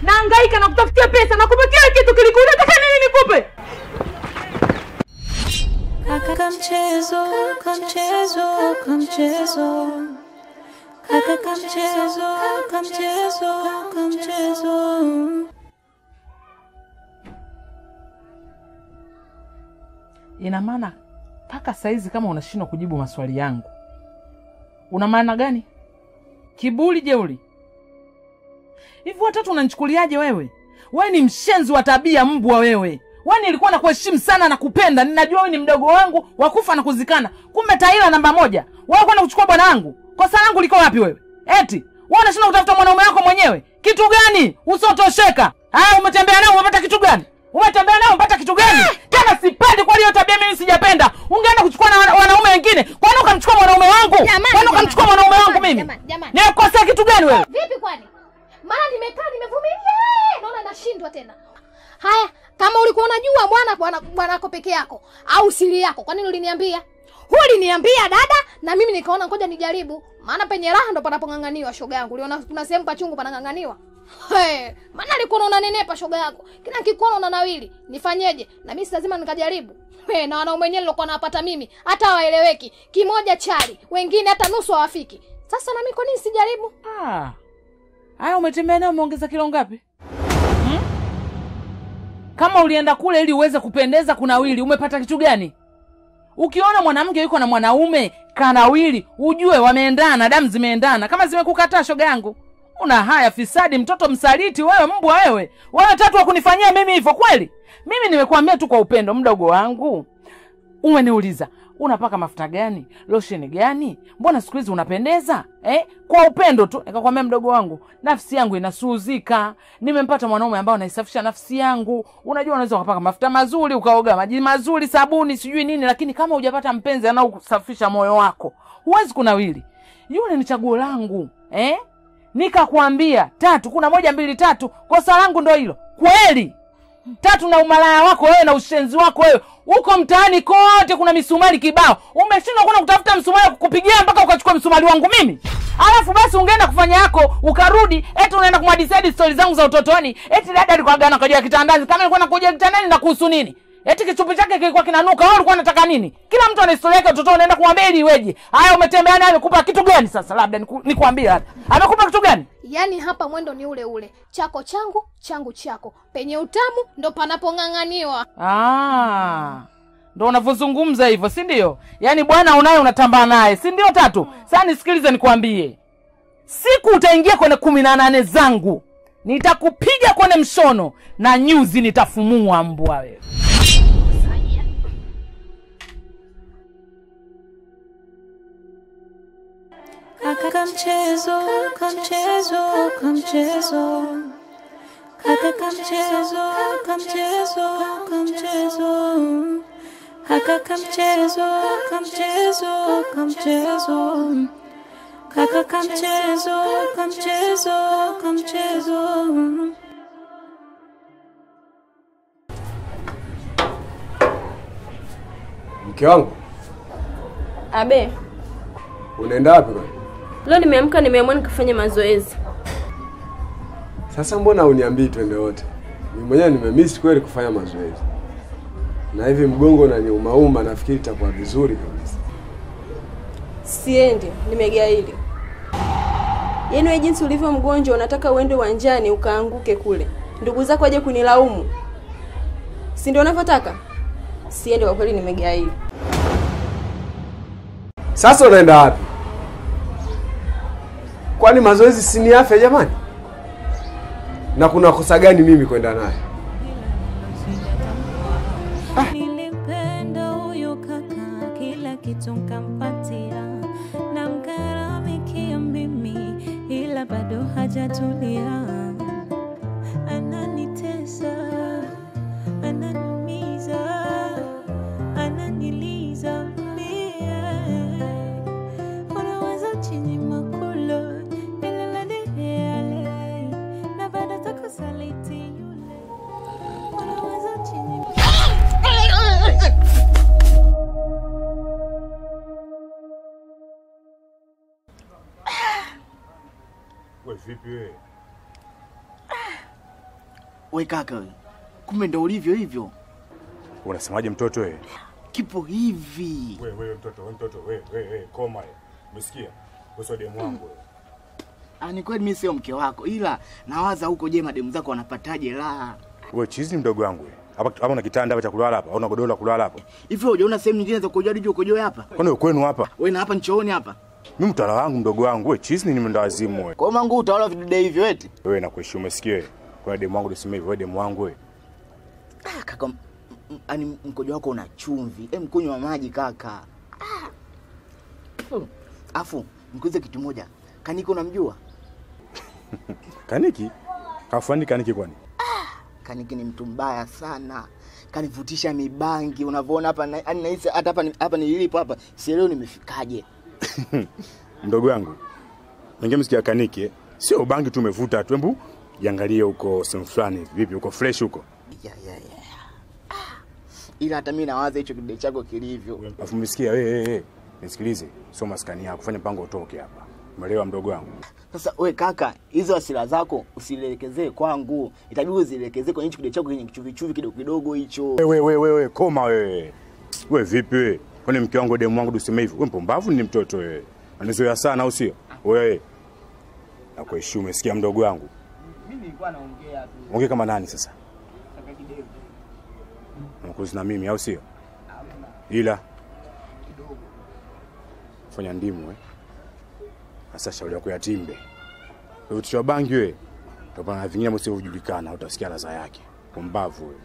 nahangaika na kutafutia pesa na kupa kila kitu kilikuwa nataka nini nikupe? Kaka mchezo, kamchezo, kamchezo. Kaka kamchezo, kamchezo, kamchezo. Ina maana paka saizi kama unashindwa kujibu maswali yangu, una maana gani? Kiburi jeuri. Hivi watatu unanichukuliaje wewe? Wewe ni mshenzi wa tabia mbwa wewe. Wewe nilikuwa nakuheshimu sana na kupenda. Ninajua wewe ni mdogo wangu wa kufa na kuzikana. Kumbe taila namba 1. Wewe kwenda kuchukua bwana wangu. Kosa langu liko wapi wewe? Eti wewe unashindwa kutafuta mwanaume wako mwenyewe? Kitu gani? Usotosheka. Umetembea nao umepata kitu gani? Umetembea nao umepata kitu gani? Tena sipendi kwa hiyo tabia mimi sijapenda. Ungeenda kuchukua na wanaume wengine. Kwani ukamchukua mwanaume wangu? Kwani ukamchukua mwanaume wangu mimi? Nikosea kitu gani wewe? Vipi kwani? Maana nimekaa nimevumilia. Naona nashindwa tena. Haya, kama ulikuwa unajua bwana wako peke yako au siri yako, kwa nini uliniambia? Uliniambia dada na mimi nikaona ngoja nijaribu. Maana penye raha ndo panapong'ang'aniwa shoga yangu. Uliona kuna sehemu pachungu panang'ang'aniwa. Maana alikuwa unanenepa shoga yako. Kila kikuona unanawili. Nifanyeje? Na mimi lazima nikajaribu. Na wanaume wenyewe nilikuwa napata mimi hata waeleweki. Kimoja chali, wengine hata nusu hawafiki. Sasa na mimi kwa nini sijaribu? Haya umetembea nao umeongeza kilo ngapi? Kama ulienda kule ili uweze kupendeza kunawili, umepata kitu gani? Ukiona mwanamke yuko na mwanaume kanawili, ujue wameendana, damu zimeendana. Kama zimekukataa shoga yangu, una haya fisadi, mtoto msaliti wewe, mbwa wewe. Wewe tatu wa kunifanyia mimi hivyo kweli? Mimi nimekuambia tu kwa upendo mdogo wangu. Umeniuliza, unapaka mafuta gani? Lotion gani? Mbona siku hizi unapendeza? Kwa upendo tu. Nikakwambia mdogo wangu, nafsi yangu inasuuzika. Nimempata mwanaume ambao anaisafisha nafsi yangu. Unajua unaweza kupaka mafuta mazuri, ukaoga maji mazuri, sabuni, sijui nini, lakini kama hujapata mpenzi anaosafisha moyo wako, huwezi kunawili. Yule ni chaguo langu. Nikakwambia tatu, kuna 1 2 3. Kosa langu ndio hilo. Kweli? Tatu na umalaya wako wewe na ushenzi wako wewe. Uko mtaani kote kuna misumari kibao. Umeshindwa kuna kutafuta msumari kukupigia mpaka ukachukua msumari wangu mimi. Alafu basi ungeenda kufanya yako, ukarudi, eti unaenda kumhadithia stories zangu za utotoni. Eti dada alikuwa gana kujia kitandani. Kama alikuwa anakuja kitandani na kuhusu nini? Eti kichupi chake kilikuwa kinanuka. Wewe ulikuwa unataka nini? Kila mtu ana historia yake utotoni, unaenda kumwambia ili iweje? Haya umetembea naye amekupa kitu gani sasa? Labda nikwambie hata. Amekupa kitu gani? Yaani hapa mwendo ni ule ule. Chako changu, changu chako. Penye utamu ndo panapong'ang'aniwa. Ndo unavyozungumza hivyo, si ndio? Yaani bwana unaye unatambaa naye, si ndio tatu? Sasa nisikilize nikwambie. Siku utaingia kwenye 18 zangu, nitakupiga kwenye mshono na nyuzi nitafumua mbwa wewe. Kaka kamchezo, kamchezo, kamchezo. Kaka kamchezo, kamchezo, kamchezo. Kaka kamchezo, kamchezo, kamchezo. Kaka kamchezo, kamchezo, kamchezo. Mke wangu. Abe. Unaenda wapi bwana? Leo nimeamka nimeamua nikafanye mazoezi. Sasa mbona uniambii twende wote? Mimi mwenyewe nimemiss kweli kufanya mazoezi. Na hivi mgongo unaniuma, nafikiri itakuwa vizuri kabisa. Siendi, nimegaili. Yaani wewe jinsi ulivyo mgonjwa unataka uende uwanjani ukaanguke kule. Ndugu zako waje kunilaumu. Si ndio unavyotaka? Siendi kwa kweli, nimegaili. Sasa unaenda wapi? Kwani mazoezi si ni afya jamani? Na kuna kosa gani mimi kwenda naye? Nilipenda huyo kaka, kila kitu nikampatia, na mkaramikia mimi, ila bado hajatulia. Ananitesa, ananiumiza, ananiliza mie. Unaweza chini makulo, ila yale, na bado takusaliti yule. Unaweza chini wewe vipi wewe? Wewe kaka wewe. Kumbe ndio ulivyo hivyo. Unasemaje mtoto wewe? Kipo hivi. Wewe mtoto wewe koma wewe. Umesikia? Wewe demu wangu wewe. Ni kweli mimi sio mke wako ila nawaza huko je mademu zako wanapataje raha. Wewe chizi mdogo wangu wewe. Hapa una kitanda hapa cha kulala hapa, una godoro la kulala hapa. Hivi hujaona sehemu nyingine za kukojoa hadi ukojoe hapa? Kwani kwenu hapa? Wewe na hapa nchooni hapa. Mimi mtala wangu mdogo wangu wewe chizi ni mwenda wazimu wewe. Kwa mangu utaona vidude hivyo eti. Wewe nakuheshimu umesikia? Kwa demu wangu useme hivyo, wewe demu wangu wewe. Kaka ani mkojo wako una chumvi. Mkunywa maji kaka. Afu nikuulize kitu moja. Kaniki unamjua? Kaniki? Kafani Kaniki kwani? Kaniki ni mtu mbaya sana. Kanivutisha mibangi unavyoona hapa yani nahisi hata hapa nilipo hapa sielewi nimefikaje. Mdogo wangu. Ningemsikia Kaniki, sio bangi tu umevuta tu, hebu jiangalie huko sehemu fulani vipi uko fresh huko. Yeah. Ila hata mimi nawaza hicho kidole chako kilivyo. Afu msikia wewe nisikilize, sio maskani yako, fanya mpango utoke hapa. Umeelewa mdogo wangu? Sasa wewe kaka, hizo hasira zako usielekezee kwangu. Itabidi uzielekezee kwenye kidole chako kwenye kichuvi kidogo hicho. Wewe koma wewe. Wewe vipi wewe? Kwani mke wangu demu wangu useme hivyo? Wewe mpumbavu ni mtoto wewe. Anizoea sana au sio? Wewe. Nakuheshimu, umesikia mdogo wangu? Mimi nilikuwa naongea tu. Ongea kama nani sasa? Kaka kidevu. Unakuzi na mimi au sio? Ila Kidogo. Fanya ndimu Sasa shauri yako ya timbe. Wewe tushwa bangi wewe. Topana vingine msio hujulikana, utasikia ladha yake. Pumbavu wewe.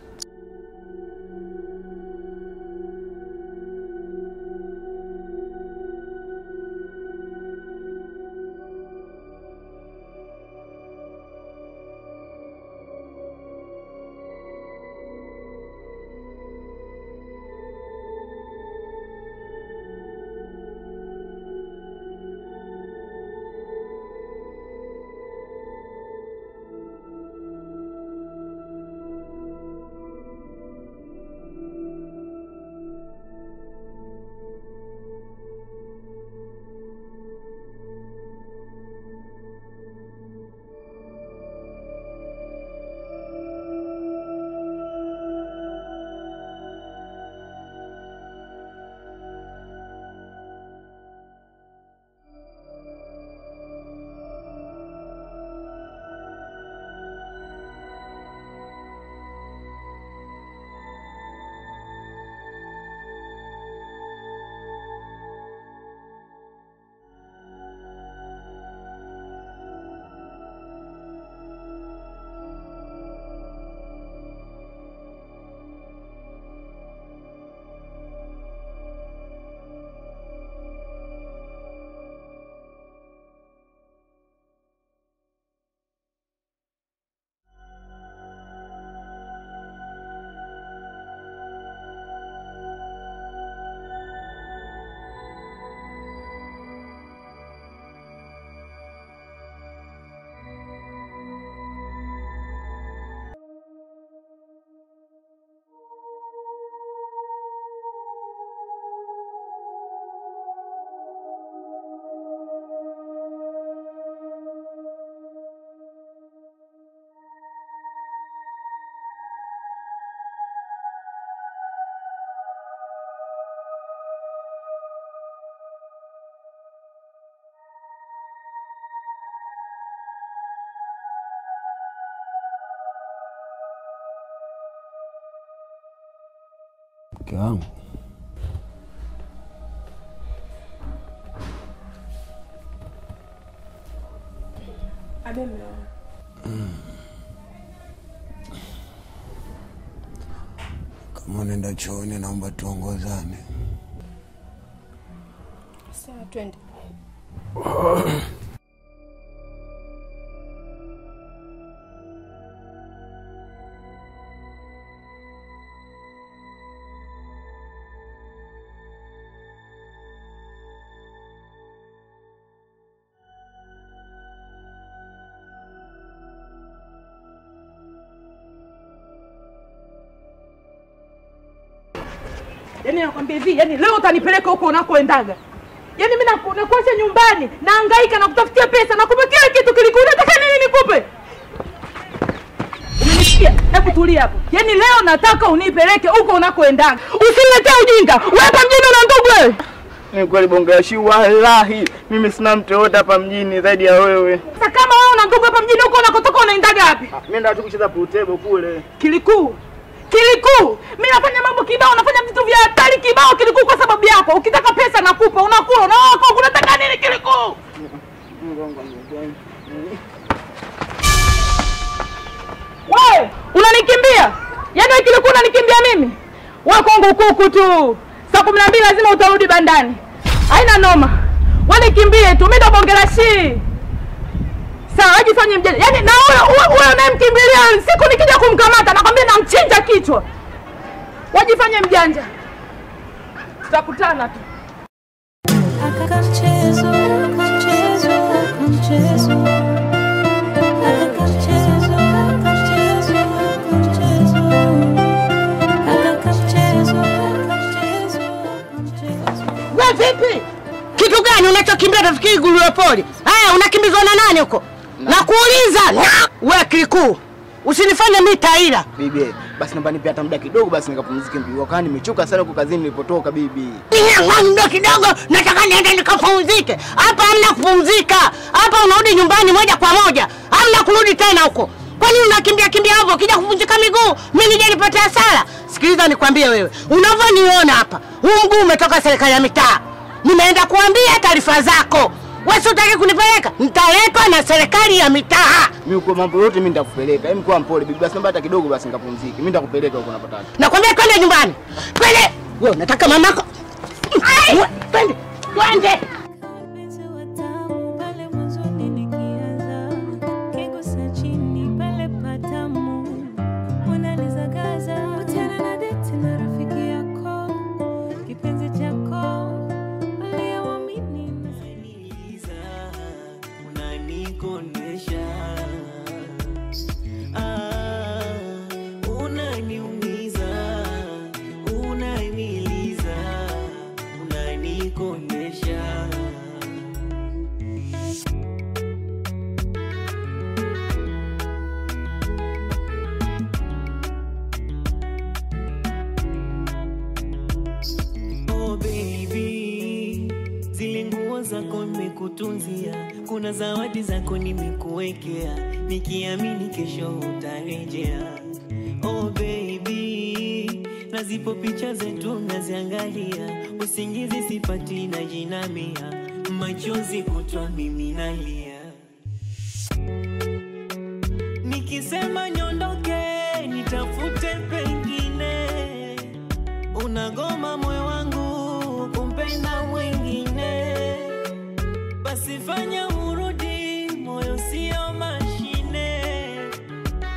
Mke wangu. Kama unaenda chooni naomba tuongozane. Sawa, twende. Yaani nakwambia hivi, yaani leo utanipeleka huko unakoendaga. Yaani mimi nakuacha nyumbani, nahangaika na kutafutia pesa, na kumbe kila kitu kilikuwa unataka nini nikupe? Umenisikia? Sikia, hebu tulia hapo. Yaani leo nataka unipeleke huko unakoendaga. Usiniletee ujinga. Wewe hapa mjini una ndugu wewe? Ni kweli bonge ya shi, wallahi mimi sina mtu yote hapa mjini zaidi ya wewe. Sasa kama wewe una ndugu hapa mjini huko unakotoka unaendaga wapi? Mimi naenda tu kucheza pool table kule. Kilikuu. Mimi nafanya mambo kibao, nafanya vitu vya hatari kibao Kilikuu kwa sababu yako. Ukitaka pesa nakupa, unakula na wako unataka nini Kilikuu? Wewe unanikimbia? Yaani Kilikuu unanikimbia mimi? Wewe kwangu kuku tu. Saa 12 lazima utarudi bandani. Haina noma. Wewe nikimbie tu, mimi ndo bonge la shi. Sawa, ajifanye mjanja. Yaani na wewe unayemkimbilia siku nikija kumkamata nakwambia namchinja kichwa. Wajifanye mjanja. Tutakutana tu. Akamchezo, akamchezo, akamchezo. Akamchezo, akamchezo, akamchezo. Akamchezo, akamchezo, akamchezo. Wewe vipi? Kitu gani unachokimbia tafikiri nguruwe pori? Haya unakimbizwa na nani huko? Nakuuliza, wewe Kilikuu. Usinifanye mimi taira. Bibi, basi naomba nipe hata muda kidogo basi nikapumzike mbio. Wakati nimechoka sana huko kazini nilipotoka bibi. Muda kidogo nataka niende nikapumzike. Hapa hamna kupumzika. Hapa unarudi nyumbani moja kwa moja. Hamna kurudi tena huko. Kwa nini unakimbia hapo? Ukija kuvunjika miguu, mimi nije nipate hasara. Sikiliza nikwambie wewe. Unavyoniona hapa, huu mguu umetoka serikali ya mitaa. Nimeenda kuambia taarifa zako. Wewe unataka kunipeleka? Nitaletwa na serikali ya mitaa. Mimi kwa mambo yote mimi nitakupeleka. Hebu kwa mpole bibi, basi naomba hata kidogo basi nikapumzike. Mimi nitakupeleka huko unapotaka. Nakwambia twende nyumbani. Twende. Wewe unataka mamako? Twende. Twende. Mpenzi wa tamu pale mwanzoni nikianza, kigusa chini pale patamu, unanizagaza tena na date na rafiki yako, kipenzi chako uliyeamini unaniliza, unanikonesha, unaniumiza, unaniliza, unanikonesha. Oh baby, zile nguo zako nimekutunzia, kuna zawadi zako nimekuwekea, nikiamini kesho utarejea. Oh baby, na zipo picha zetu naziangalia, usingizi sipati na jinamia, machozi kutwa mimi nalia. Nikisema niondoke nitafute pengine, unagoma moyo wangu kumpenda mwingine. Basi fanya urudi, moyo sio mashine,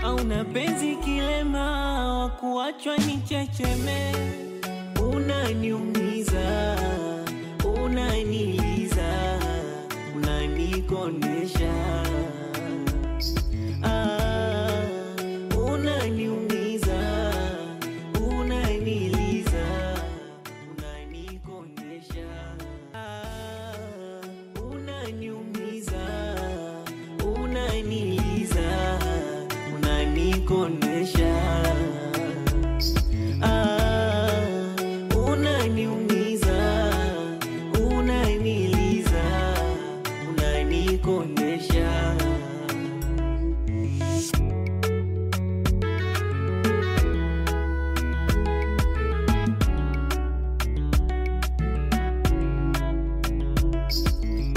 au na penzi kilema wa kuachwa nichecheme. Unaniumiza, unaniliza, unanikonesha, unaniumiza, unaniliza, unanikonesha, unaniumiza, unaniliza, unanikonesha, unaniumiza, unaniliza, unanikonesha.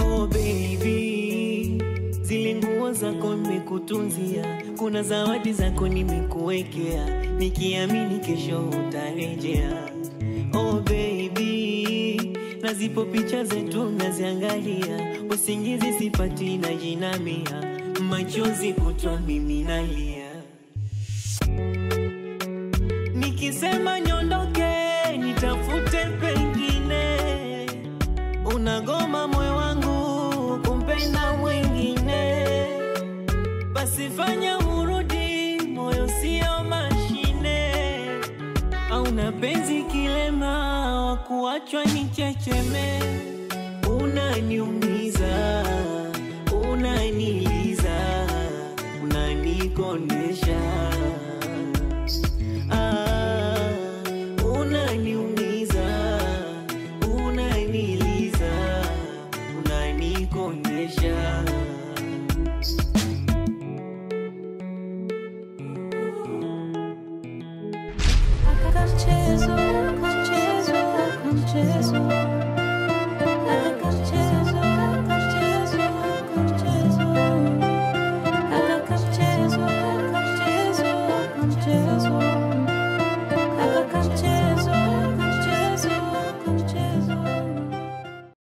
Oh baby, zile nguo zako nimekutunzia, kuna zawadi zako nimekuwekea, nikiamini kesho utarejea. Oh baby, na zipo picha zetu naziangalia, usingizi sipati na jinamia, machozi kutwa mimi nalia. Nikisema niondoke nitafute pengine, unagoma moyo wangu kumpenda mwingine. Basi fanya urudi, moyo sio mashine, au na penzi kilema wa kuachwa nichecheme. Unaniumiza, unaniliza, unanikonesha,